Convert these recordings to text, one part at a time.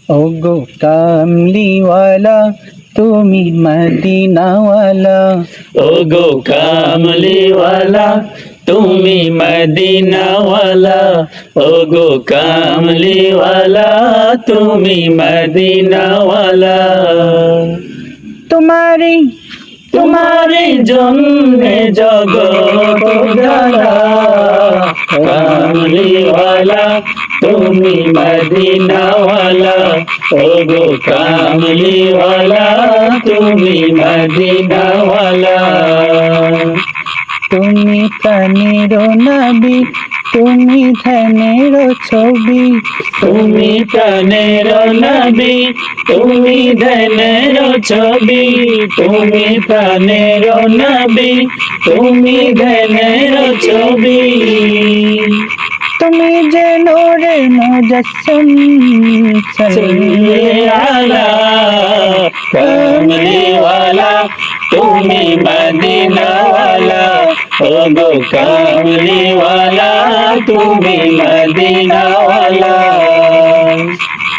ওগো কামলিওয়ালা তুমি মদিনাওয়ালা, ওগো কামলিওয়ালা তুমি মদিনাওয়ালা, ওগো কামলিওয়ালা তুমি মদিনাওয়ালা। তোমারি তোমারি জন্যে জগৎ জ্বালা, কামলিওয়ালা তুমি মদিনাওয়ালা, ওগো কামলিওয়ালা তুমি মদিনাওয়ালা। তুমি প্রাণের নবী, তুমি ধ্যানের ছবি, তুমি প্রাণের নবী, তুমি ধ্যানের ছবি, তুমি প্রাণের নবী, তুমি ধ্যানের ছবি। তুমি যে নূরে মুজাসসম, সাল্লি আলা কামলিওয়ালা তুমি মদিনাওয়ালা, ওগো কামলিওয়ালা তুমি মদিনাওয়ালা।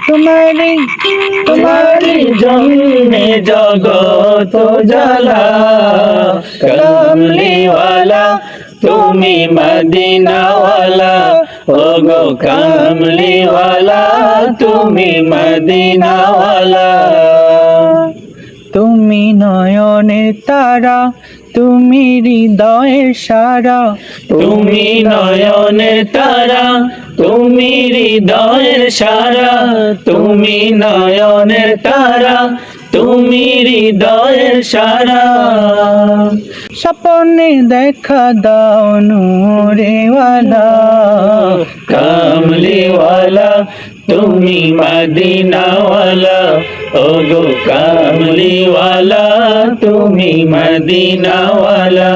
তোমারি তোমারি জন্যে জগৎ জ্বালা, কামলিওয়ালা তুমি মদিনাওয়ালা, ওগো কামলিওয়ালা তুমি মদিনাওয়ালা। তুমি নয়নের তারা, তুমি হৃদয়ের সারা, তুমি নয়নের তারা, তুমি হৃদয়ের সারা, তুমি নয়নের তারা, তুমি হৃদয়ের সারা। স্বপ্নে দেখা দাও নূরেওয়ালা, কামলিওয়ালা তুমি মদিনাওয়ালা, ওগো কামলিওয়ালা তুমি মদিনাওয়ালা।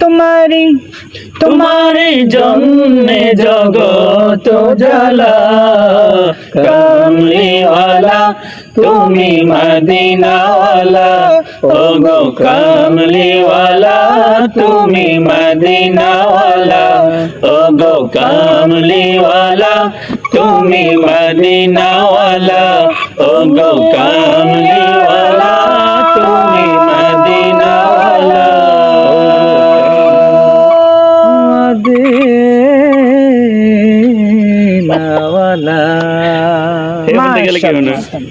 তোমারি তোমারি জন্যে জগৎ জ্বালা, কামলিওয়ালা তুমি মদিনাওয়ালা, ওগো কামলিওয়ালা তুমি মদিনাওয়ালা, ওগো কামলিওয়ালা তুমি মদিনাওয়ালা, ওগো কামলিওয়ালা তুমি মদিনাওয়ালা। মদিনাওয়ালা। এখান থেকে গেলে কি হবে না? মাশাআল্লাহ।